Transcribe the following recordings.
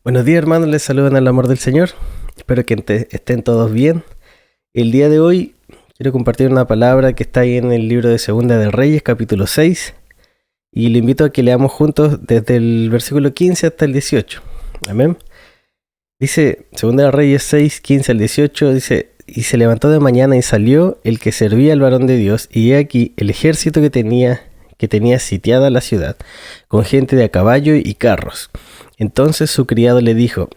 Buenos días, hermanos, les saludan al amor del Señor. Espero que estén todos bien. El día de hoy quiero compartir una palabra que está ahí en el libro de Segunda de Reyes, capítulo 6, y le invito a que leamos juntos desde el versículo 15 hasta el 18. Amén. Dice Segunda de Reyes 6, 15 al 18, dice: Y se levantó de mañana y salió el que servía al varón de Dios, y he aquí el ejército que tenía sitiada la ciudad, con gente de a caballo y carros. Entonces su criado le dijo: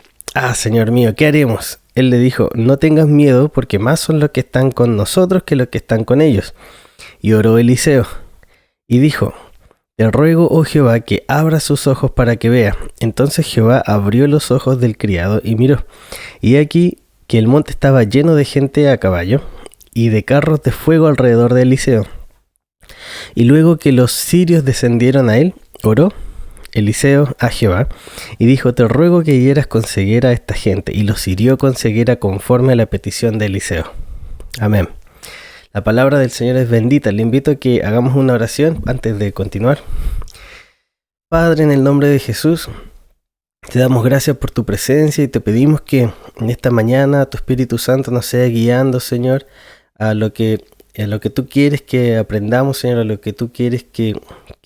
Señor mío, ¿qué haremos? Él le dijo: No tengas miedo, porque más son los que están con nosotros que los que están con ellos. Y oró Eliseo, y dijo: Te ruego, oh Jehová, que abra sus ojos para que vea. Entonces Jehová abrió los ojos del criado y miró, y aquí que el monte estaba lleno de gente a caballo, y de carros de fuego alrededor de Eliseo. Y luego que los sirios descendieron a él, oró Eliseo a Jehová, y dijo: Te ruego que hieras con ceguera a esta gente. Y los hirió con ceguera conforme a la petición de Eliseo. Amén. La palabra del Señor es bendita. Le invito a que hagamos una oración antes de continuar. Padre, en el nombre de Jesús, te damos gracias por tu presencia y te pedimos que en esta mañana tu Espíritu Santo nos sea guiando, Señor, a lo que tú quieres que aprendamos, Señor, a lo que tú quieres que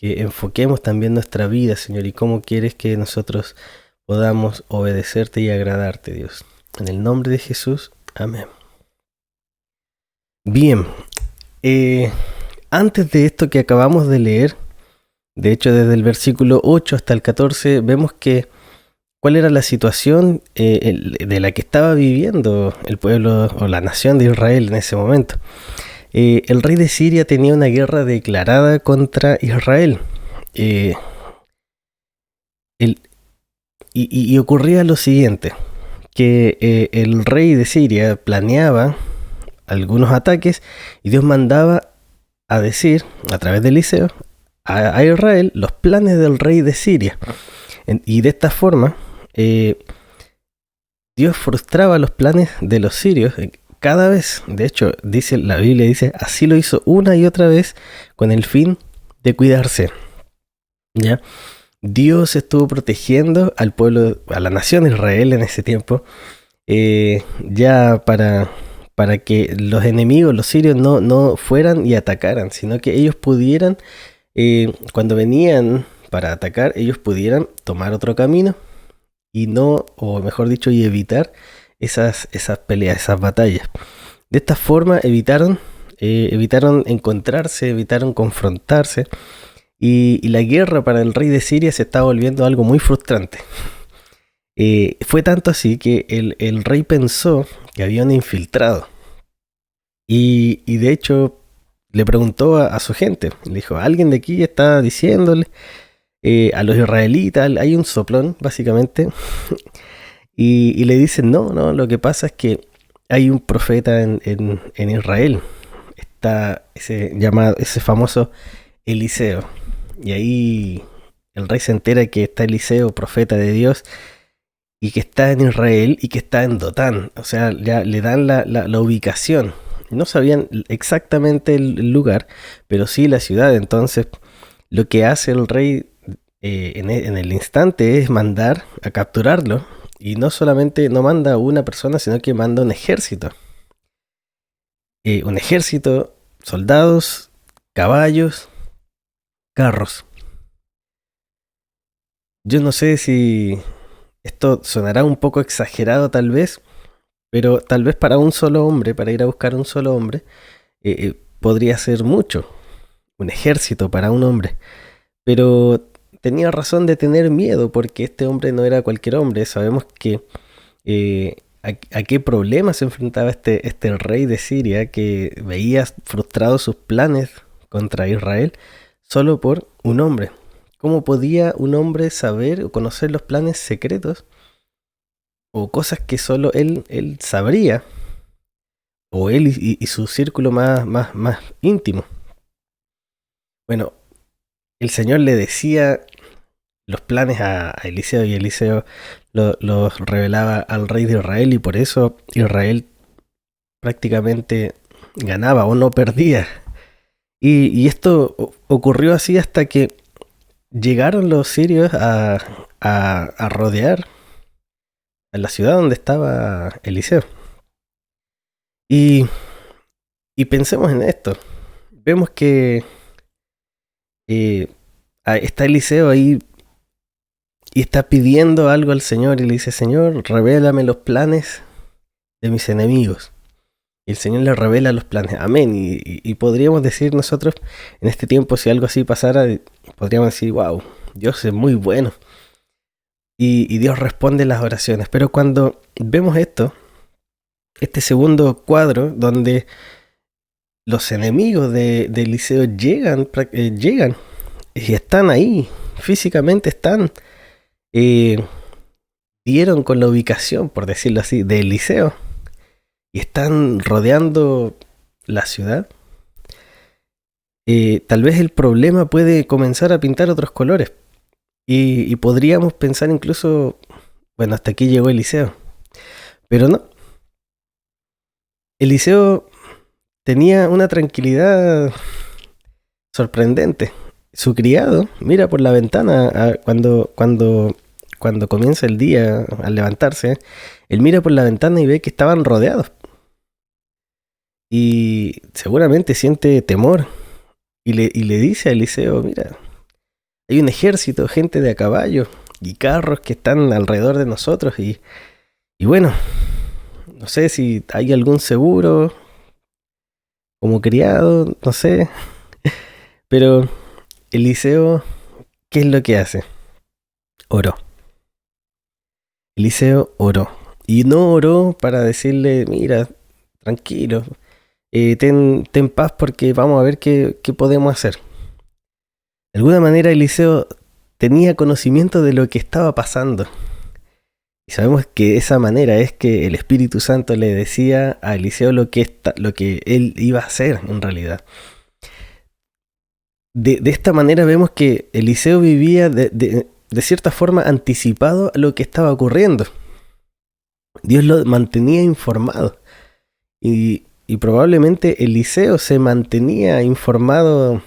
enfoquemos también nuestra vida, Señor, y cómo quieres que nosotros podamos obedecerte y agradarte, Dios. En el nombre de Jesús, amén. Bien, antes de esto que acabamos de leer, de hecho desde el versículo 8 hasta el 14, vemos que cuál era la situación de la que estaba viviendo el pueblo o la nación de Israel en ese momento. El rey de Siria tenía una guerra declarada contra Israel. Y ocurría lo siguiente, que el rey de Siria planeaba algunos ataques y Dios mandaba a decir, a través de Eliseo, a Israel los planes del rey de Siria. Y de esta forma, Dios frustraba los planes de los sirios cada vez. De hecho, la Biblia dice, así lo hizo una y otra vez con el fin de cuidarse. ¿Ya? Dios estuvo protegiendo al pueblo, a la nación de Israel en ese tiempo, ya para que los enemigos, los sirios, no fueran y atacaran, sino que ellos pudieran, cuando venían para atacar, ellos pudieran tomar otro camino y o mejor dicho, y evitar esas peleas, esas batallas. De esta forma evitaron encontrarse, evitaron confrontarse, y la guerra para el rey de Siria se estaba volviendo algo muy frustrante. Fue tanto así que el rey pensó que había un infiltrado, y de hecho le preguntó a su gente, le dijo: alguien de aquí está diciéndole a los israelitas, hay un soplón básicamente. Y le dicen: no, lo que pasa es que hay un profeta en Israel. Está ese famoso Eliseo. Y ahí el rey se entera que está Eliseo, profeta de Dios, y que está en Israel y que está en Dotán. O sea, ya le dan la ubicación. No sabían exactamente el lugar, pero sí la ciudad. Entonces, lo que hace el rey en el instante es mandar a capturarlo. Y no solamente no manda una persona, sino que manda un ejército. Un ejército, soldados, caballos, carros. Yo no sé si esto sonará un poco exagerado tal vez, pero tal vez para un solo hombre, para ir a buscar un solo hombre, podría ser mucho. Un ejército para un hombre. Pero tenía razón de tener miedo, porque este hombre no era cualquier hombre. Sabemos que a qué problemas se enfrentaba este rey de Siria, que veía frustrados sus planes contra Israel solo por un hombre. ¿Cómo podía un hombre saber o conocer los planes secretos o cosas que solo él sabría, o él y su círculo más íntimo? Bueno, el Señor le decía los planes a Eliseo, y Eliseo los revelaba al rey de Israel, y por eso Israel prácticamente ganaba o no perdía. Y esto ocurrió así hasta que llegaron los sirios a rodear a la ciudad donde estaba Eliseo. Y, y pensemos en esto. Vemos que está Eliseo ahí y está pidiendo algo al Señor y le dice: Señor, revélame los planes de mis enemigos. Y el Señor le revela los planes. Amén. Y podríamos decir nosotros, en este tiempo, si algo así pasara, podríamos decir: wow, Dios es muy bueno. Y Dios responde las oraciones. Pero cuando vemos esto, este segundo cuadro, donde los enemigos de Eliseo llegan y están ahí, físicamente están, dieron con la ubicación, por decirlo así, de Eliseo, y están rodeando la ciudad, tal vez el problema puede comenzar a pintar otros colores. Y podríamos pensar incluso, bueno, hasta aquí llegó Eliseo. Pero no. Eliseo tenía una tranquilidad sorprendente. Su criado mira por la ventana cuando comienza el día, al levantarse. Él mira por la ventana y ve que estaban rodeados. Y seguramente siente temor. Y le dice a Eliseo: mira, hay un ejército, gente de a caballo y carros que están alrededor de nosotros. Y bueno, no sé si hay algún seguro como criado, no sé. Pero Eliseo, ¿qué es lo que hace? Oró. Eliseo oró. Y no oró para decirle: mira, tranquilo, ten paz porque vamos a ver qué podemos hacer. De alguna manera Eliseo tenía conocimiento de lo que estaba pasando. Y sabemos que esa manera es que el Espíritu Santo le decía a Eliseo lo que él iba a hacer en realidad. De esta manera vemos que Eliseo vivía de cierta forma anticipado a lo que estaba ocurriendo. Dios lo mantenía informado. Y probablemente Eliseo se mantenía informado.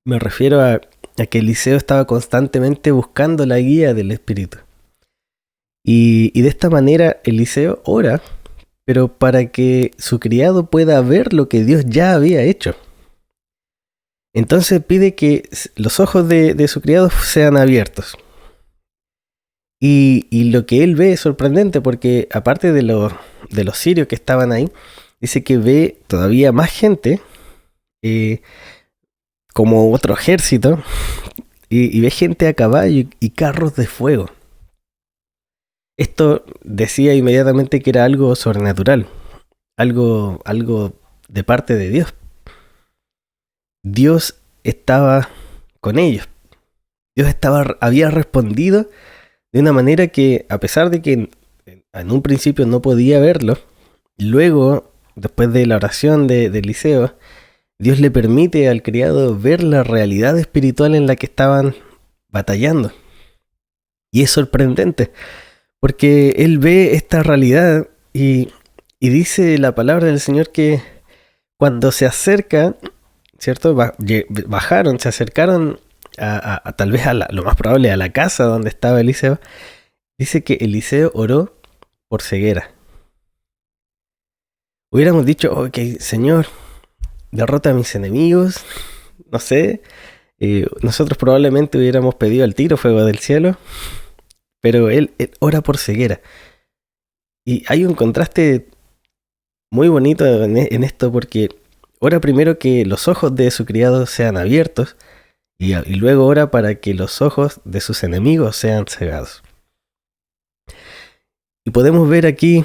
Me refiero a que Eliseo estaba constantemente buscando la guía del Espíritu. Y de esta manera Eliseo ora, pero para que su criado pueda ver lo que Dios ya había hecho. Entonces pide que los ojos de su criado sean abiertos. Y lo que él ve es sorprendente, porque aparte de los sirios que estaban ahí, dice que ve todavía más gente, como otro ejército, y ve gente a caballo y carros de fuego. Esto decía inmediatamente que era algo sobrenatural, algo de parte de Dios. Dios estaba con ellos. Dios había respondido de una manera que, a pesar de que en un principio no podía verlo, luego, después de la oración de Eliseo, Dios le permite al criado ver la realidad espiritual en la que estaban batallando. Y es sorprendente, porque él ve esta realidad y dice la palabra del Señor que cuando se acerca, ¿cierto? Se acercaron a tal vez lo más probable a la casa donde estaba Eliseo. Dice que Eliseo oró por ceguera. Hubiéramos dicho: ok, Señor, derrota a mis enemigos, no sé. Nosotros probablemente hubiéramos pedido al tiro fuego del cielo, pero él ora por ceguera. Y hay un contraste muy bonito en esto, porque ora primero que los ojos de su criado sean abiertos y luego ora para que los ojos de sus enemigos sean cegados. Y podemos ver aquí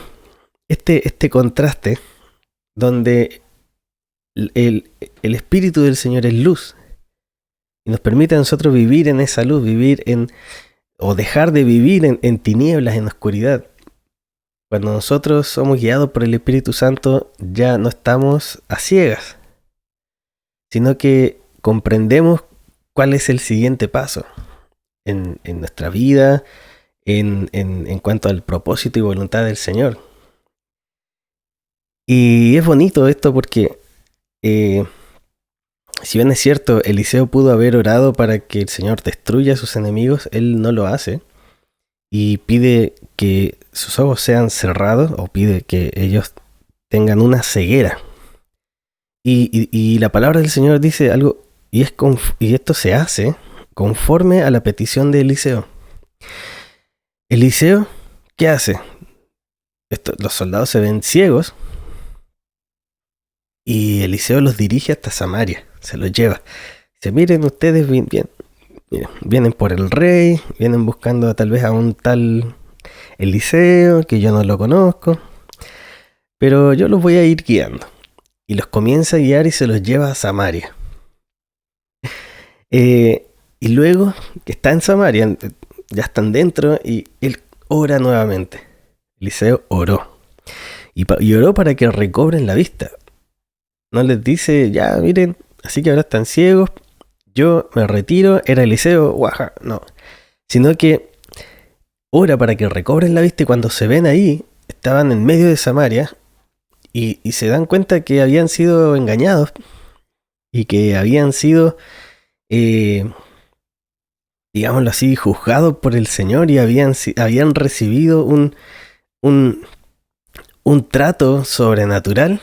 este contraste donde el Espíritu del Señor es luz y nos permite a nosotros vivir en esa luz, o dejar de vivir en tinieblas, en oscuridad. Cuando nosotros somos guiados por el Espíritu Santo, ya no estamos a ciegas, sino que comprendemos cuál es el siguiente paso en nuestra vida, en cuanto al propósito y voluntad del Señor. Y es bonito esto porque, si bien es cierto, Eliseo pudo haber orado para que el Señor destruya a sus enemigos, él no lo hace. y pide que sus ojos sean cerrados o pide que ellos tengan una ceguera. Y la palabra del Señor dice algo, y esto se hace conforme a la petición de Eliseo. Eliseo, ¿qué hace? Los soldados se ven ciegos y Eliseo los dirige hasta Samaria, se los lleva. Dice, miren ustedes vienen por el rey, vienen buscando tal vez a un tal Eliseo, que yo no lo conozco, pero yo los voy a ir guiando. Y los comienza a guiar y se los lleva a Samaria. Y luego que está en Samaria, ya están dentro y él ora nuevamente. Eliseo oró. Y oró para que recobren la vista. No les dice, ya miren, así que ahora están ciegos, yo me retiro, era Eliseo, guaja, no. Sino que ora para que recobren la vista y cuando se ven ahí, estaban en medio de Samaria y se dan cuenta que habían sido engañados y que habían sido, digámoslo así, juzgados por el Señor y habían recibido un trato sobrenatural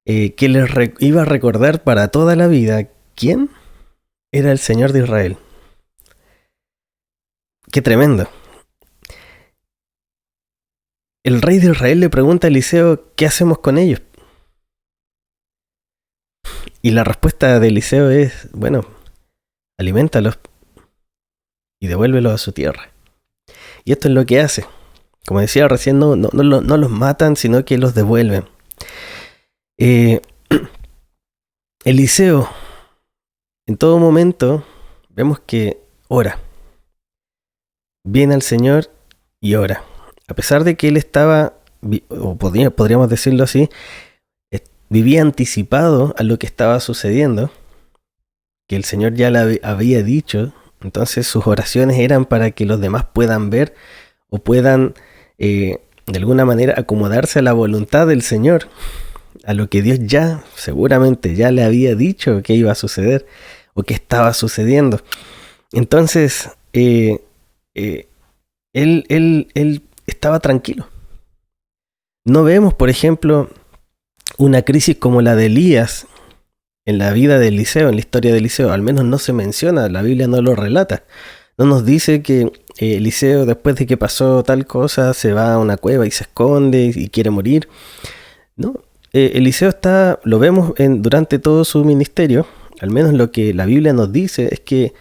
que les iba a recordar para toda la vida quién era el Señor de Israel. ¡Qué tremendo! El rey de Israel le pregunta a Eliseo, ¿qué hacemos con ellos? Y la respuesta de Eliseo es, bueno, alimentalos y devuélvelos a su tierra. Y esto es lo que hace. Como decía recién, no los matan, sino que los devuelven. Eliseo, en todo momento, vemos que ora. Viene al Señor y ora. A pesar de que él estaba, o podríamos decirlo así, vivía anticipado a lo que estaba sucediendo, que el Señor ya le había dicho, entonces sus oraciones eran para que los demás puedan ver o puedan de alguna manera acomodarse a la voluntad del Señor, a lo que Dios ya seguramente ya le había dicho que iba a suceder o que estaba sucediendo. Entonces él estaba tranquilo. No vemos, por ejemplo, una crisis como la de Elías en la vida de Eliseo, en la historia de Eliseo. Al menos no se menciona, la Biblia no lo relata. No nos dice que Eliseo, después de que pasó tal cosa, se va a una cueva y se esconde y quiere morir. No, Eliseo lo vemos durante todo su ministerio, al menos lo que la Biblia nos dice es que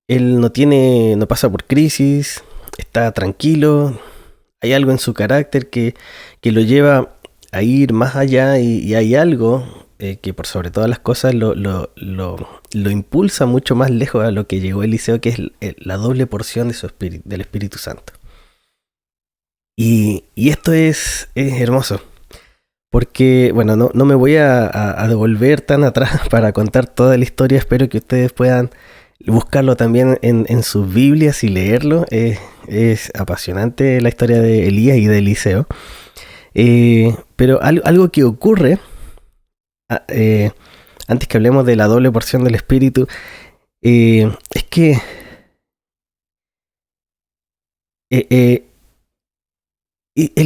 él no pasa por crisis, está tranquilo, hay algo en su carácter que lo lleva a ir más allá y hay algo que por sobre todas las cosas lo impulsa mucho más lejos a lo que llegó Eliseo, que es la doble porción del Espíritu Santo. Y esto es hermoso, porque bueno, no me voy a devolver tan atrás para contar toda la historia. Espero que ustedes puedan buscarlo también en sus Biblias y leerlo. Es apasionante la historia de Elías y de Eliseo. Pero algo que ocurre, antes que hablemos de la doble porción del Espíritu, es que él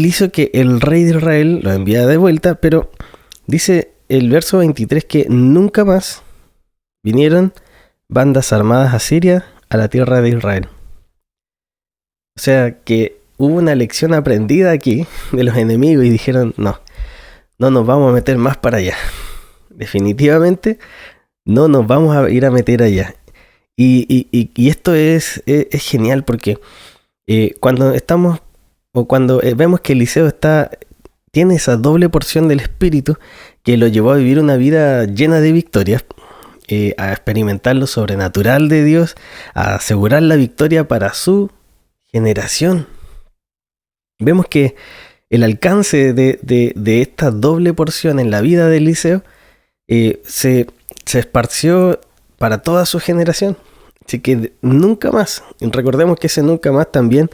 hizo que el rey de Israel lo enviara de vuelta, pero dice el verso 23 que nunca más vinieron bandas armadas asirias a la tierra de Israel. O sea que hubo una lección aprendida aquí de los enemigos y dijeron, no nos vamos a meter más para allá. Definitivamente no nos vamos a ir a meter allá. Y esto es genial porque cuando vemos que Eliseo tiene esa doble porción del Espíritu que lo llevó a vivir una vida llena de victorias, a experimentar lo sobrenatural de Dios, a asegurar la victoria para su generación. Vemos que el alcance de esta doble porción en la vida de Eliseo se esparció para toda su generación. Así que nunca más, recordemos que ese nunca más también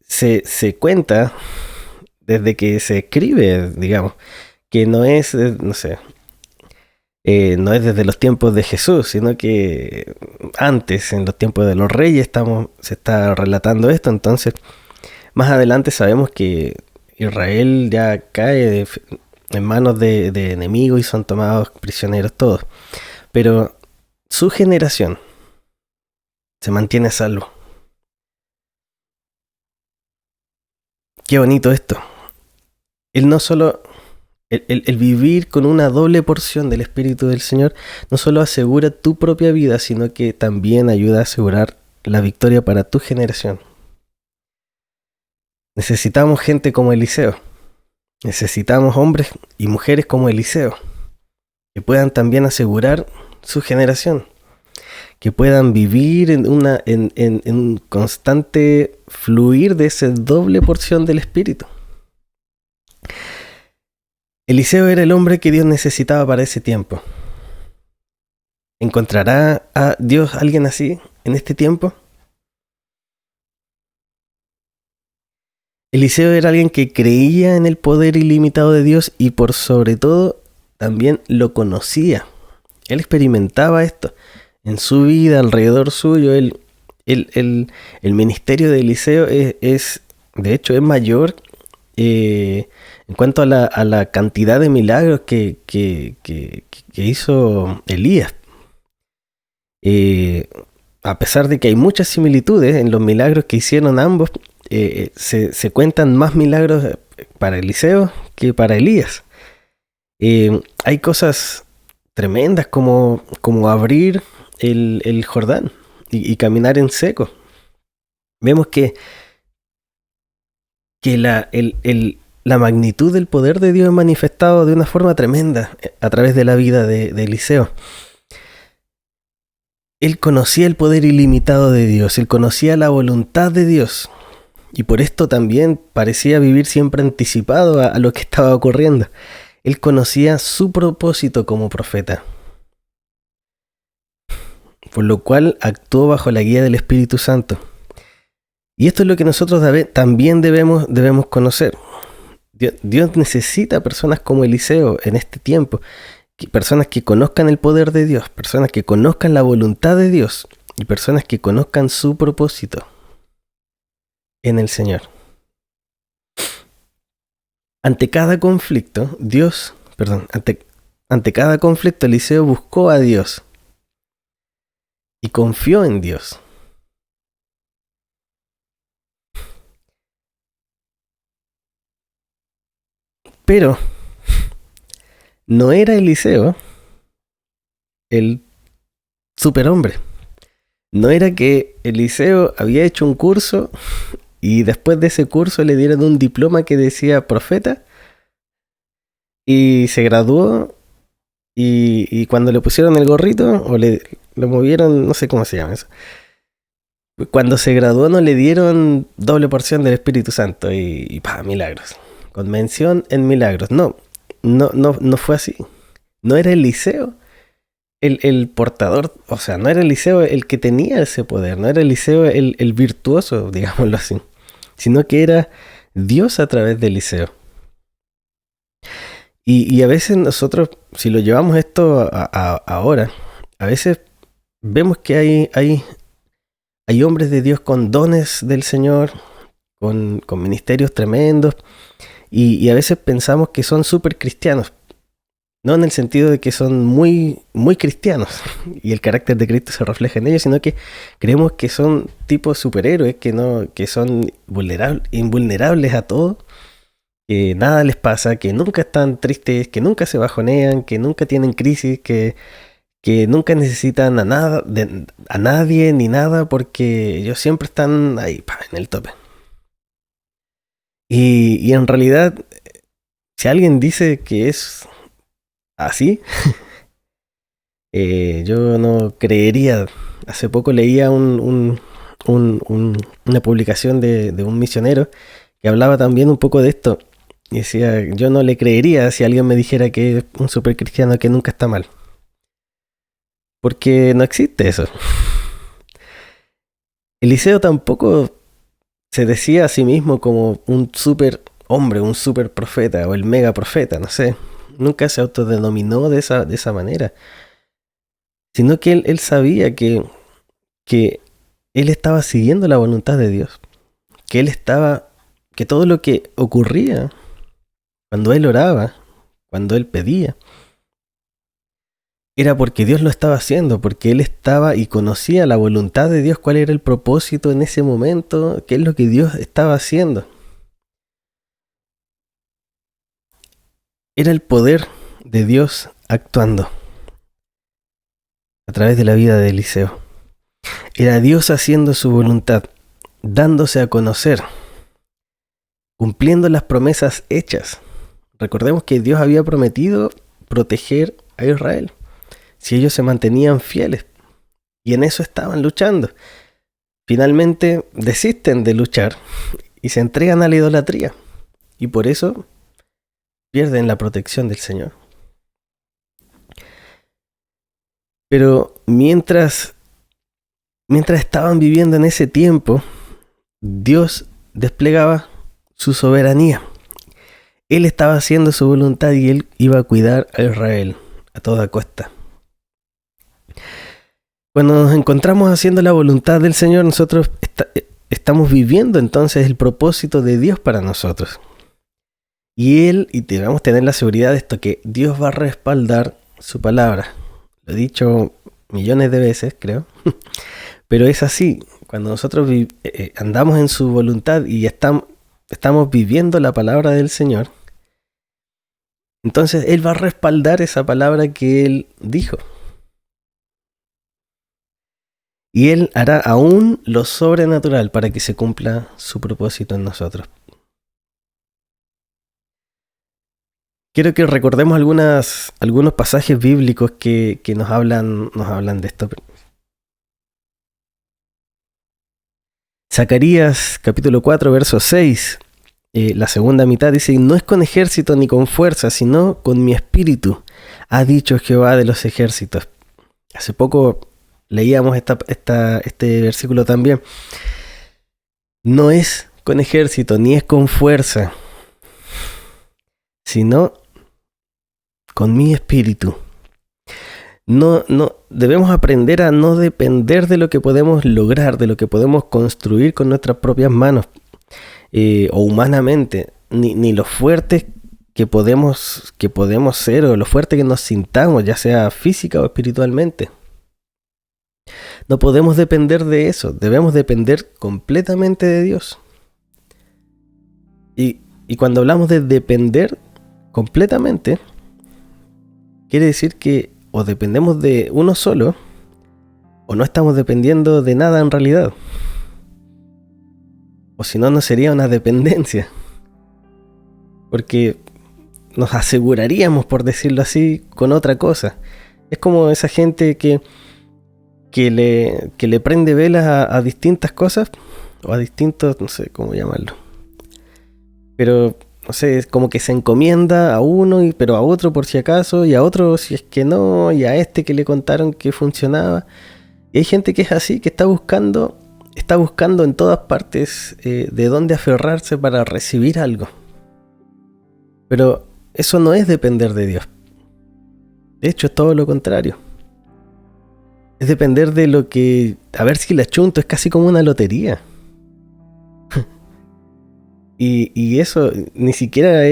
se cuenta desde que se escribe, digamos, que no es, no sé, No es desde los tiempos de Jesús, sino que antes, en los tiempos de los reyes, se está relatando esto. Entonces, más adelante sabemos que Israel ya cae en manos de enemigos y son tomados prisioneros todos. Pero su generación se mantiene a salvo. Qué bonito esto. Él no solo... El vivir con una doble porción del Espíritu del Señor no solo asegura tu propia vida, sino que también ayuda a asegurar la victoria para tu generación. Necesitamos gente como Eliseo. Necesitamos hombres y mujeres como Eliseo, que puedan también asegurar su generación, que puedan vivir en un constante fluir de esa doble porción del Espíritu. Eliseo era el hombre que Dios necesitaba para ese tiempo. ¿Encontrará a Dios alguien así en este tiempo? Eliseo era alguien que creía en el poder ilimitado de Dios y por sobre todo también lo conocía. Él experimentaba esto en su vida, alrededor suyo. El ministerio de Eliseo de hecho, es mayor en cuanto a la cantidad de milagros que hizo Elías. A pesar de que hay muchas similitudes en los milagros que hicieron ambos, se cuentan más milagros para Eliseo que para Elías. Hay cosas tremendas como abrir el Jordán y caminar en seco. Vemos que la magnitud del poder de Dios es manifestado de una forma tremenda a través de la vida de Eliseo. Él conocía el poder ilimitado de Dios, él conocía la voluntad de Dios, y por esto también parecía vivir siempre anticipado a lo que estaba ocurriendo. Él conocía su propósito como profeta, por lo cual actuó bajo la guía del Espíritu Santo. Y esto es lo que nosotros también debemos conocer. Dios necesita personas como Eliseo en este tiempo, personas que conozcan el poder de Dios, personas que conozcan la voluntad de Dios y personas que conozcan su propósito en el Señor. Ante cada conflicto, ante cada conflicto, Eliseo buscó a Dios y confió en Dios. Pero no era Eliseo el superhombre. No era que Eliseo había hecho un curso y después de ese curso le dieron un diploma que decía profeta y se graduó y cuando le pusieron el gorrito o lo movieron, no sé cómo se llama eso. Cuando se graduó no le dieron doble porción del Espíritu Santo y milagros. Con mención en milagros. No fue así. No era Eliseo el portador, o sea, no era Eliseo el que tenía ese poder, no era Eliseo el virtuoso, digámoslo así, sino que era Dios a través de Eliseo. Y a veces nosotros, si lo llevamos esto ahora, a veces vemos que hay hombres de Dios con dones del Señor, con ministerios tremendos, y a veces pensamos que son súper cristianos. No en el sentido de que son muy, muy cristianos y el carácter de Cristo se refleja en ellos, sino que creemos que son tipos superhéroes, que son invulnerables a todo, que nada les pasa, que nunca están tristes, que nunca se bajonean, que nunca tienen crisis, que nunca necesitan a nadie ni nada, porque ellos siempre están ahí, en el tope. Y en realidad, si alguien dice que es así, yo no creería. Hace poco leía una publicación de un misionero que hablaba también un poco de esto. Y decía, yo no le creería si alguien me dijera que es un super cristiano que nunca está mal. Porque no existe eso. Eliseo tampoco se decía a sí mismo como un super hombre, un super profeta o el mega profeta, no sé. Nunca se autodenominó de esa manera. Sino que él sabía que él estaba siguiendo la voluntad de Dios. Que todo lo que ocurría cuando él oraba, cuando él pedía, era porque Dios lo estaba haciendo, porque él estaba y conocía la voluntad de Dios, cuál era el propósito en ese momento, qué es lo que Dios estaba haciendo. Era el poder de Dios actuando a través de la vida de Eliseo. Era Dios haciendo su voluntad, dándose a conocer, cumpliendo las promesas hechas. Recordemos que Dios había prometido proteger a Israel si ellos se mantenían fieles, y en eso estaban luchando. Finalmente desisten de luchar y se entregan a la idolatría, y por eso pierden la protección del Señor. Pero mientras estaban viviendo en ese tiempo, Dios desplegaba su soberanía. Él estaba haciendo su voluntad y él iba a cuidar a Israel a toda costa. Cuando nos encontramos haciendo la voluntad del Señor, nosotros estamos viviendo entonces el propósito de Dios para nosotros. Y debemos tener la seguridad de esto, que Dios va a respaldar su palabra. Lo he dicho millones de veces, creo. Pero es así. Cuando nosotros andamos en su voluntad y estamos viviendo la palabra del Señor, entonces Él va a respaldar esa palabra que Él dijo. Y Él hará aún lo sobrenatural para que se cumpla su propósito en nosotros. Quiero que recordemos algunos pasajes bíblicos que nos hablan de esto. Zacarías capítulo 4, verso 6. La segunda mitad dice: no es con ejército ni con fuerza, sino con mi espíritu, ha dicho Jehová de los ejércitos. Hace poco leíamos este versículo también. No es con ejército ni es con fuerza, sino con mi espíritu. No debemos aprender a no depender de lo que podemos lograr, de lo que podemos construir con nuestras propias manos, o humanamente, ni lo fuertes que podemos ser, o lo fuerte que nos sintamos, ya sea física o espiritualmente. No podemos depender de eso, debemos depender completamente de Dios. Y cuando hablamos de depender completamente, quiere decir que o dependemos de uno solo, o no estamos dependiendo de nada en realidad. O si no, no sería una dependencia. Porque nos aseguraríamos, por decirlo así, con otra cosa. Es como esa gente que le prende velas a distintas cosas, o a distintos, no sé cómo llamarlo. Pero no sé, es como que se encomienda a uno, pero a otro por si acaso, y a otro si es que no, y a este que le contaron que funcionaba. Y hay gente que es así, que está buscando en todas partes de dónde aferrarse para recibir algo. Pero eso no es depender de Dios. De hecho, es todo lo contrario. Es depender de lo que... A ver si la chunto, es casi como una lotería. Y eso ni siquiera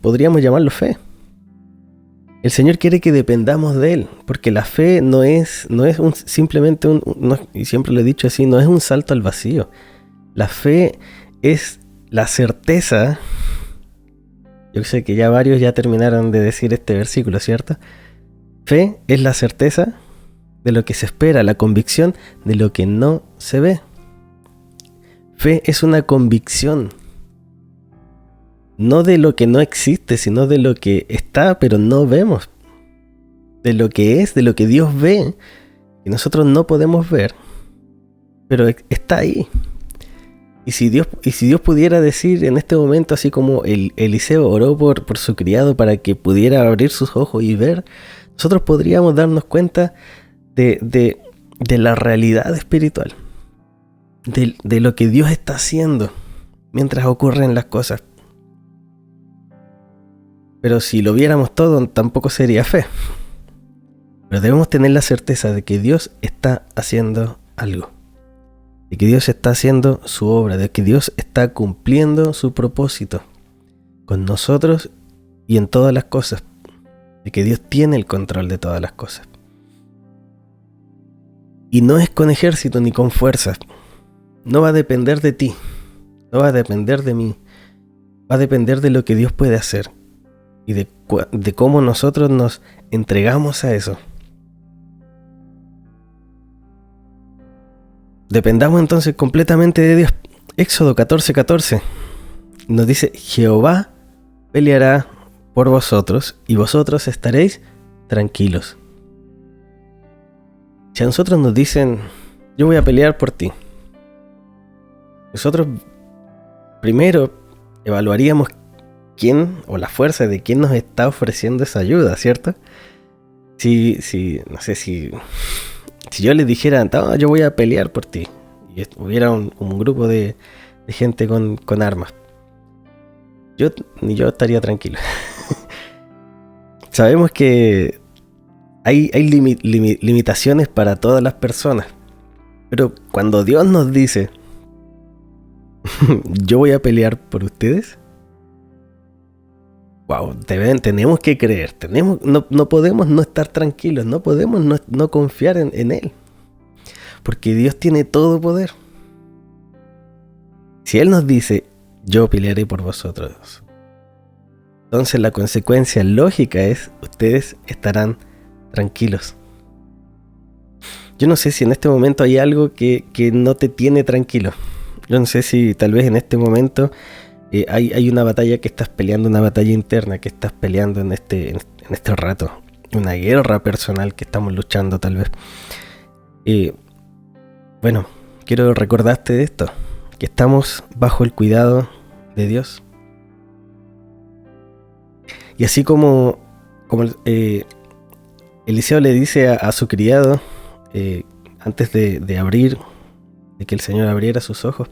podríamos llamarlo fe. El Señor quiere que dependamos de Él, porque la fe no es simplemente y siempre lo he dicho así, no es un salto al vacío. La fe es la certeza. Yo sé que ya varios ya terminaron de decir este versículo, ¿cierto? Fe es la certeza de lo que se espera, la convicción de lo que no se ve. Fe es una convicción. No de lo que no existe, sino de lo que está, pero no vemos. De lo que es, de lo que Dios ve, que nosotros no podemos ver, pero está ahí. Y si Dios pudiera decir en este momento, así como Eliseo oró por su criado para que pudiera abrir sus ojos y ver, nosotros podríamos darnos cuenta de la realidad espiritual, de lo que Dios está haciendo mientras ocurren las cosas. Pero si lo viéramos todo, tampoco sería fe. Pero debemos tener la certeza de que Dios está haciendo algo. De que Dios está haciendo su obra. De que Dios está cumpliendo su propósito con nosotros y en todas las cosas. De que Dios tiene el control de todas las cosas. Y no es con ejército ni con fuerzas. No va a depender de ti. No va a depender de mí. Va a depender de lo que Dios puede hacer. Y de cómo nosotros nos entregamos a eso. Dependamos entonces completamente de Dios. Éxodo 14:14 nos dice: Jehová peleará por vosotros y vosotros estaréis tranquilos. Si a nosotros nos dicen: yo voy a pelear por ti, nosotros primero evaluaríamos quién o la fuerza de quién nos está ofreciendo esa ayuda, ¿cierto? No sé, si yo les dijera: no, yo voy a pelear por ti, y hubiera un grupo de gente con armas, ni yo estaría tranquilo. Sabemos que hay limitaciones para todas las personas, pero cuando Dios nos dice: yo voy a pelear por ustedes, wow, tenemos que creer, no podemos no estar tranquilos, no podemos no confiar en Él, porque Dios tiene todo poder. Si Él nos dice: yo pelearé por vosotros, entonces la consecuencia lógica es: ustedes estarán tranquilos. Yo no sé si en este momento hay algo que no te tiene tranquilo. Yo no sé si tal vez en este momento hay una batalla que estás peleando, una batalla interna que estás peleando en este rato, una guerra personal que estamos luchando tal vez. Bueno, quiero recordarte de esto, que estamos bajo el cuidado de Dios. Y así como Eliseo le dice a su criado, antes de que el Señor abriera sus ojos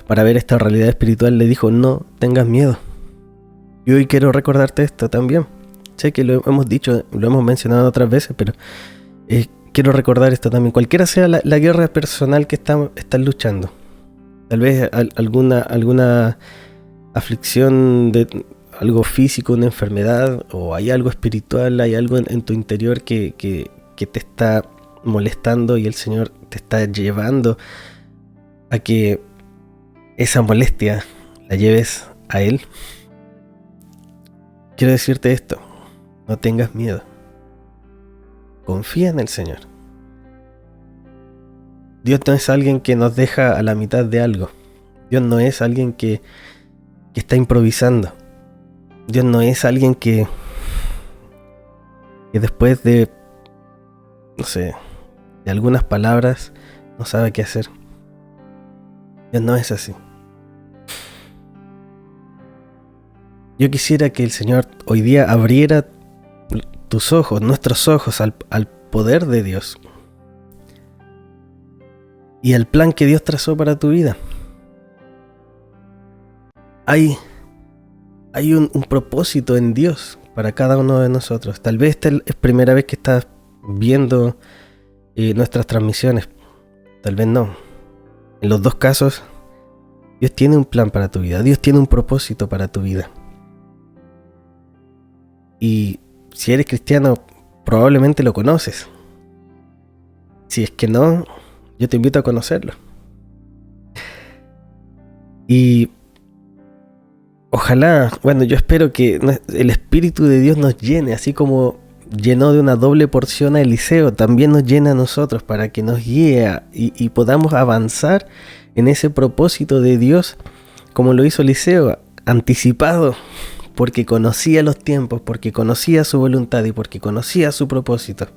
para ver esta realidad espiritual, le dijo: no tengas miedo. Y hoy quiero recordarte esto también. Sé que lo hemos dicho, lo hemos mencionado otras veces, pero quiero recordar esto también. Cualquiera sea la guerra personal que estás luchando, tal vez alguna aflicción de algo físico, una enfermedad, o hay algo espiritual, hay algo en tu interior que te está molestando, y el Señor te está llevando a que esa molestia la lleves a Él. Quiero decirte esto: no tengas miedo, confía en el Señor. Dios no es alguien que nos deja a la mitad de algo. Dios no es alguien que está improvisando. Dios no es alguien que después de, no sé, de algunas palabras no sabe qué hacer. Dios no es así. Yo quisiera que el Señor hoy día abriera tus ojos, nuestros ojos, al poder de Dios y al plan que Dios trazó para tu vida. Hay un propósito en Dios para cada uno de nosotros. Tal vez esta es primera vez que estás viendo nuestras transmisiones, tal vez no. En los dos casos, Dios tiene un plan para tu vida. Dios tiene un propósito para tu vida. Y si eres cristiano, probablemente lo conoces. Si es que no, yo te invito a conocerlo. Y ojalá, bueno, yo espero que el Espíritu de Dios nos llene, así como llenó de una doble porción a Eliseo, también nos llena a nosotros, para que nos guíe y podamos avanzar en ese propósito de Dios, como lo hizo Eliseo, anticipado, porque conocía los tiempos, porque conocía su voluntad y porque conocía su propósito.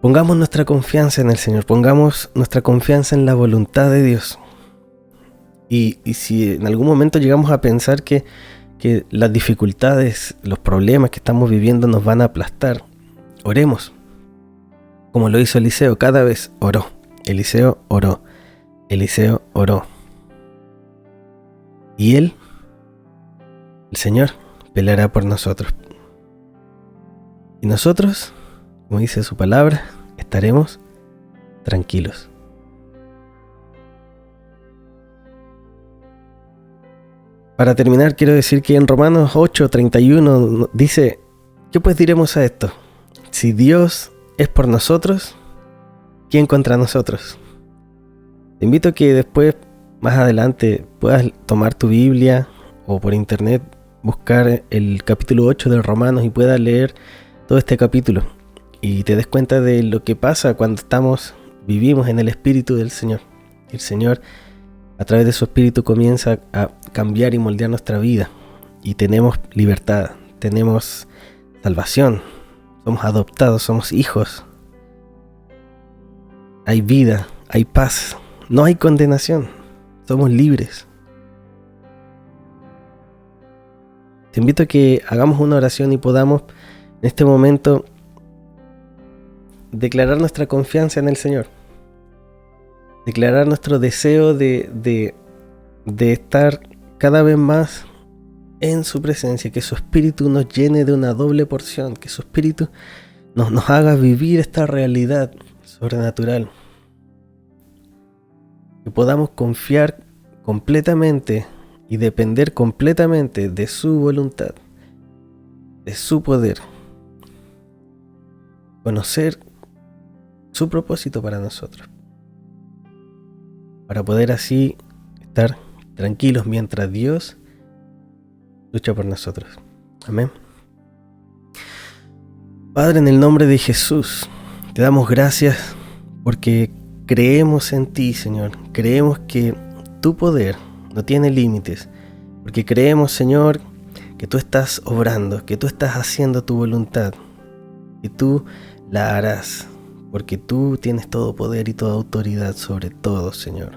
Pongamos nuestra confianza en el Señor, pongamos nuestra confianza en la voluntad de Dios. Y si en algún momento llegamos a pensar que las dificultades, los problemas que estamos viviendo nos van a aplastar, oremos. Como lo hizo Eliseo, cada vez oró. Eliseo oró. Eliseo oró. Y él el Señor peleará por nosotros. Y nosotros, como dice su palabra, estaremos tranquilos. Para terminar, quiero decir que en Romanos 8:31 dice: ¿qué pues diremos a esto? Si Dios es por nosotros, ¿quién contra nosotros? Te invito a que después, más adelante, puedas tomar tu Biblia o por internet buscar el capítulo 8 de Romanos y puedas leer todo este capítulo y te des cuenta de lo que pasa cuando vivimos en el Espíritu del Señor. El Señor, a través de su Espíritu, comienza a cambiar y moldear nuestra vida y tenemos libertad, tenemos salvación, somos adoptados, somos hijos. Hay vida, hay paz, no hay condenación, somos libres. Te invito a que hagamos una oración y podamos en este momento declarar nuestra confianza en el Señor. Declarar nuestro deseo de estar cada vez más en su presencia, que su Espíritu nos llene de una doble porción, que su Espíritu nos haga vivir esta realidad sobrenatural. Que podamos confiar completamente y depender completamente de su voluntad, de su poder. Conocer su propósito para nosotros. Para poder así estar tranquilos mientras Dios lucha por nosotros. Amén. Padre, en el nombre de Jesús, te damos gracias porque creemos en ti, Señor. Creemos que tu poder no tiene límites. Porque creemos, Señor, que tú estás obrando, que tú estás haciendo tu voluntad. Que tú la harás. Porque tú tienes todo poder y toda autoridad sobre todo, Señor.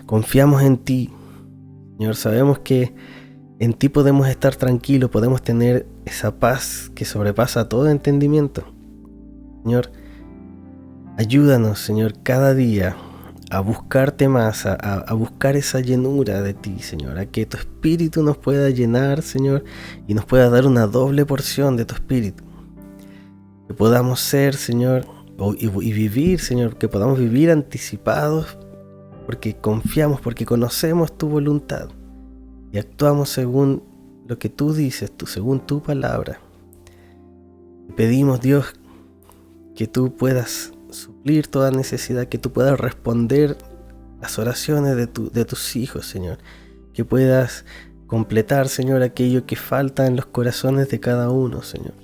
Confiamos en ti, Señor. Sabemos que en ti podemos estar tranquilos, podemos tener esa paz que sobrepasa todo entendimiento. Señor, ayúdanos, Señor, cada día a buscarte más, a buscar esa llenura de ti, Señor. A que tu Espíritu nos pueda llenar, Señor, y nos pueda dar una doble porción de tu Espíritu. Que podamos ser, Señor, y vivir, Señor, que podamos vivir anticipados porque confiamos, porque conocemos tu voluntad y actuamos según lo que tú dices, según tu palabra. Te pedimos, Dios, que tú puedas suplir toda necesidad, que tú puedas responder las oraciones de tus hijos, Señor, que puedas completar, Señor, aquello que falta en los corazones de cada uno, Señor,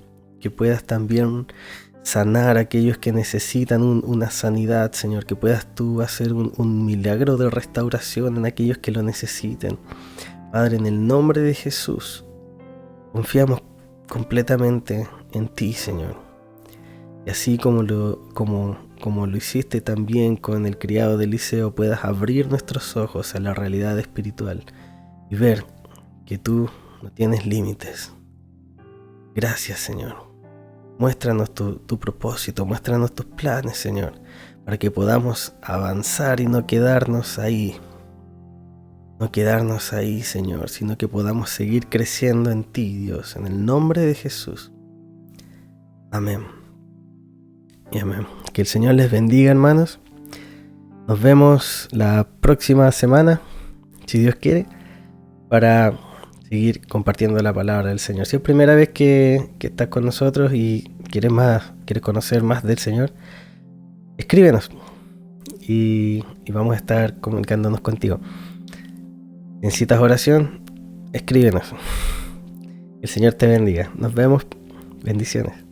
que puedas también sanar a aquellos que necesitan una sanidad, Señor, que puedas tú hacer un milagro de restauración en aquellos que lo necesiten. Padre, en el nombre de Jesús, confiamos completamente en ti, Señor. Y así como lo hiciste también con el criado de Eliseo, puedas abrir nuestros ojos a la realidad espiritual y ver que tú no tienes límites. Gracias, Señor. Muéstranos tu propósito, muéstranos tus planes, Señor, para que podamos avanzar y no quedarnos ahí. No quedarnos ahí, Señor, sino que podamos seguir creciendo en ti, Dios, en el nombre de Jesús. Amén. Y amén. Que el Señor les bendiga, hermanos. Nos vemos la próxima semana, si Dios quiere, para seguir compartiendo la palabra del Señor. Si es primera vez que estás con nosotros y quieres conocer más del Señor, escríbenos y vamos a estar comunicándonos contigo. Si necesitas oración, escríbenos. El Señor te bendiga. Nos vemos. Bendiciones.